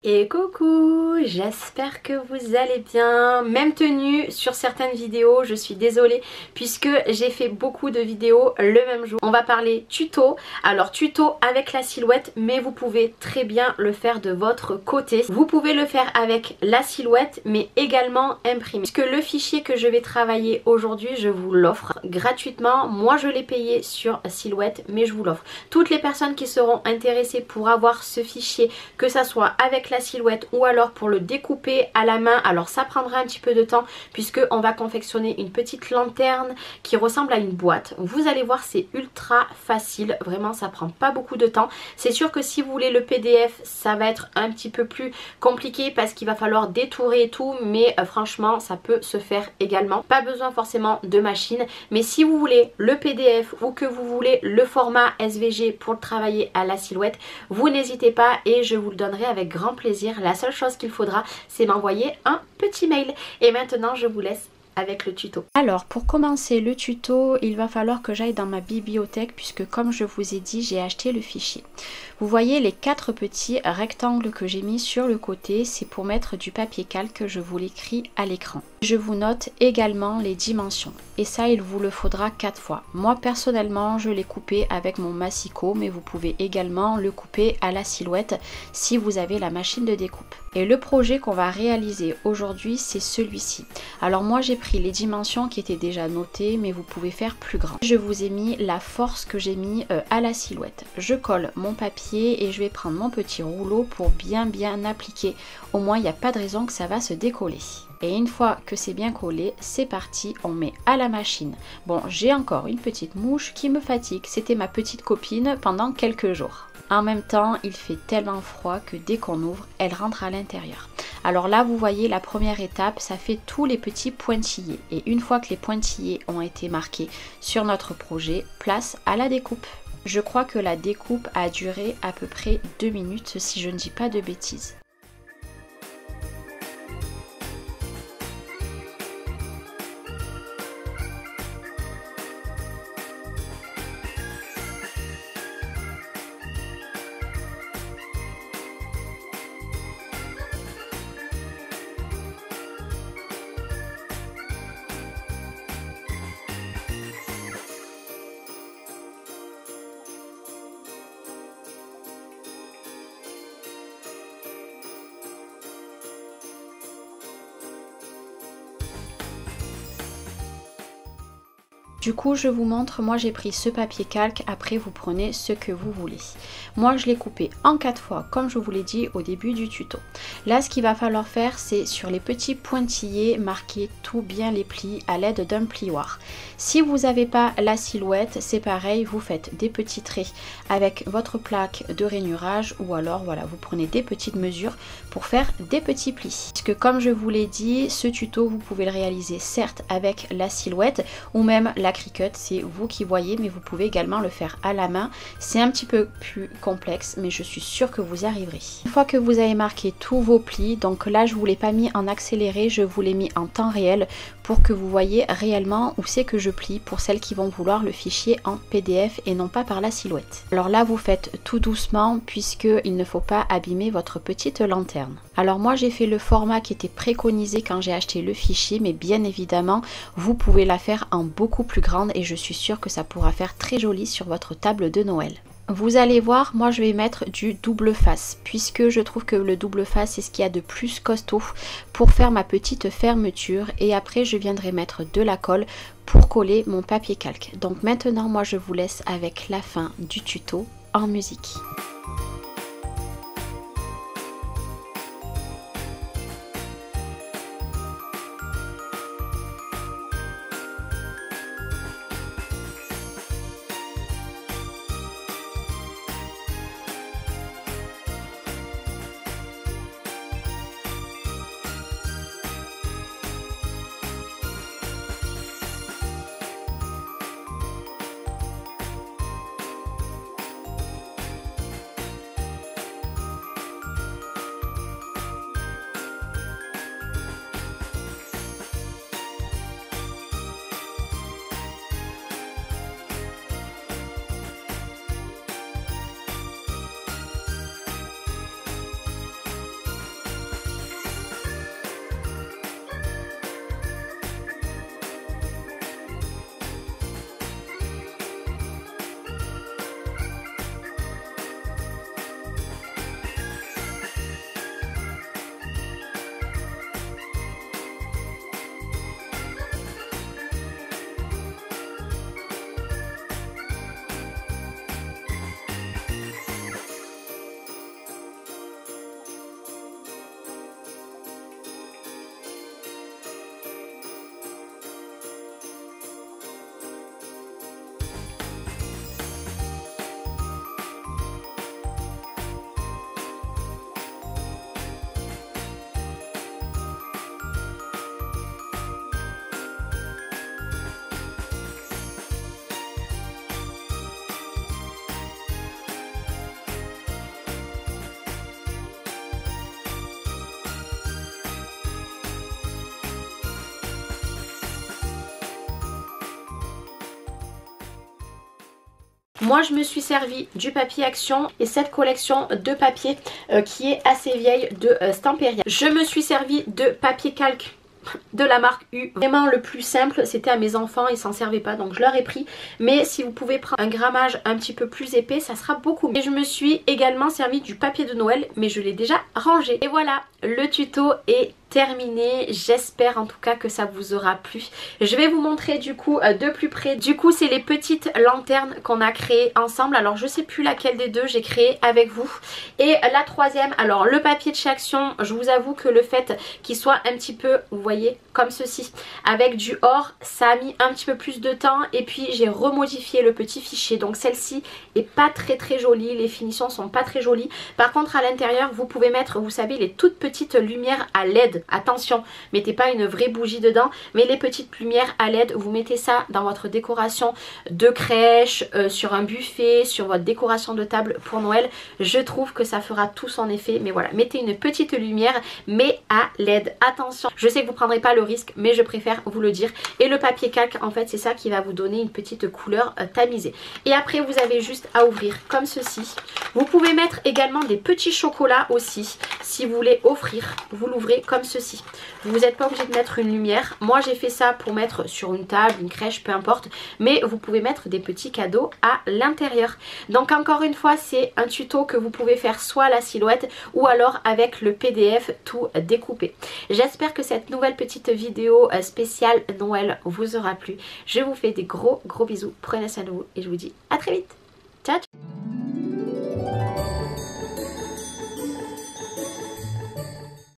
Et coucou, j'espère que vous allez bien. Même tenue sur certaines vidéos, je suis désolée puisque j'ai fait beaucoup de vidéos le même jour. On va parler tuto, alors tuto avec la silhouette, mais vous pouvez très bien le faire de votre côté. Vous pouvez le faire avec la silhouette mais également imprimé. Puisque le fichier que je vais travailler aujourd'hui, je vous l'offre gratuitement. Moi je l'ai payé sur silhouette mais je vous l'offre. Toutes les personnes qui seront intéressées pour avoir ce fichier, que ça soit avec la silhouette ou alors pour le découper à la main, alors ça prendra un petit peu de temps puisque on va confectionner une petite lanterne qui ressemble à une boîte. Vous allez voir, c'est ultra facile, vraiment ça prend pas beaucoup de temps. C'est sûr que si vous voulez le PDF, ça va être un petit peu plus compliqué parce qu'il va falloir détourer et tout, mais franchement ça peut se faire également. Pas besoin forcément de machine, mais si vous voulez le PDF ou que vous voulez le format SVG pour le travailler à la silhouette, vous n'hésitez pas et je vous le donnerai avec grand plaisir. La seule chose qu'il faudra, c'est m'envoyer un petit mail. Et maintenant, je vous laisse avec le tuto. Alors pour commencer le tuto, il va falloir que j'aille dans ma bibliothèque puisque comme je vous ai dit, j'ai acheté le fichier. Vous voyez les 4 petits rectangles que j'ai mis sur le côté, c'est pour mettre du papier calque, je vous l'écris à l'écran. Je vous note également les dimensions et ça il vous le faudra 4 fois. Moi personnellement je l'ai coupé avec mon massicot, mais vous pouvez également le couper à la silhouette si vous avez la machine de découpe. Et le projet qu'on va réaliser aujourd'hui, c'est celui-ci. Alors moi j'ai pris les dimensions qui étaient déjà notées, mais vous pouvez faire plus grand. Je vous ai mis la force que j'ai mis à la silhouette. Je colle mon papier et je vais prendre mon petit rouleau pour bien appliquer. Au moins il n'y a pas de raison que ça va se décoller. Et une fois que c'est bien collé, c'est parti, on met à la machine. Bon, j'ai encore une petite mouche qui me fatigue. C'était ma petite copine pendant quelques jours. En même temps, il fait tellement froid que dès qu'on ouvre, elle rentre à l'intérieur. Alors là, vous voyez, la première étape, ça fait tous les petits pointillés. Et une fois que les pointillés ont été marqués sur notre projet, place à la découpe. Je crois que la découpe a duré à peu près 2 minutes, si je ne dis pas de bêtises. Du coup, je vous montre, moi j'ai pris ce papier calque, après vous prenez ce que vous voulez. Moi je l'ai coupé en 4 fois, comme je vous l'ai dit au début du tuto. Là, ce qu'il va falloir faire, c'est sur les petits pointillés, marquer tout bien les plis à l'aide d'un plioir. Si vous n'avez pas la silhouette, c'est pareil, vous faites des petits traits avec votre plaque de rainurage ou alors voilà, vous prenez des petites mesures pour faire des petits plis. Parce que comme je vous l'ai dit, ce tuto, vous pouvez le réaliser certes avec la silhouette ou même la Cricut, c'est vous qui voyez, mais vous pouvez également le faire à la main. C'est un petit peu plus complexe, mais je suis sûre que vous y arriverez. Une fois que vous avez marqué tous vos plis, donc là je vous l'ai pas mis en accéléré, je vous l'ai mis en temps réel pour que vous voyez réellement où c'est que je plie pour celles qui vont vouloir le fichier en PDF et non pas par la silhouette. Alors là vous faites tout doucement puisque il ne faut pas abîmer votre petite lanterne. Alors moi j'ai fait le format qui était préconisé quand j'ai acheté le fichier, mais bien évidemment vous pouvez la faire en beaucoup plus grande et je suis sûre que ça pourra faire très joli sur votre table de Noël. Vous allez voir, moi je vais mettre du double face puisque je trouve que le double face c'est ce qu'il y a de plus costaud pour faire ma petite fermeture, et après je viendrai mettre de la colle pour coller mon papier calque. Donc maintenant moi je vous laisse avec la fin du tuto en musique. Moi je me suis servi du papier Action et cette collection de papier qui est assez vieille de Stamperia. Je me suis servi de papier calque de la marque U, vraiment le plus simple, c'était à mes enfants, ils s'en servaient pas donc je leur ai pris, mais si vous pouvez prendre un grammage un petit peu plus épais ça sera beaucoup mieux. Et je me suis également servi du papier de Noël mais je l'ai déjà rangé. Et voilà, le tuto est terminé, j'espère en tout cas que ça vous aura plu. Je vais vous montrer du coup de plus près. Du coup c'est les petites lanternes qu'on a créées ensemble, alors je sais plus laquelle des deux j'ai créé avec vous. Et la troisième, alors le papier de chez Action, je vous avoue que le fait qu'il soit un petit peu, vous voyez, comme ceci, avec du or, ça a mis un petit peu plus de temps et puis j'ai remodifié le petit fichier. Donc celle-ci est pas très jolie, les finitions sont pas très jolies. Par contre à l'intérieur vous pouvez mettre, vous savez, les toutes petites lumières à LED. Attention, mettez pas une vraie bougie dedans, mais les petites lumières à LED, vous mettez ça dans votre décoration de crèche, sur un buffet, sur votre décoration de table pour Noël. Je trouve que ça fera tout son effet. Mais voilà, mettez une petite lumière mais à LED. Attention, je sais que vous ne prendrez pas le risque mais je préfère vous le dire. Et le papier calque en fait c'est ça qui va vous donner une petite couleur tamisée. Et après vous avez juste à ouvrir comme ceci. Vous pouvez mettre également des petits chocolats aussi si vous voulez offrir. Vous l'ouvrez comme ceci. Vous n'êtes pas obligé de mettre une lumière. Moi j'ai fait ça pour mettre sur une table, une crèche, peu importe. Mais vous pouvez mettre des petits cadeaux à l'intérieur. Donc encore une fois c'est un tuto que vous pouvez faire soit à la silhouette ou alors avec le PDF tout découpé. J'espère que cette nouvelle petite vidéo spéciale Noël vous aura plu. Je vous fais des gros bisous. Prenez soin de vous et je vous dis à très vite. Ciao ciao.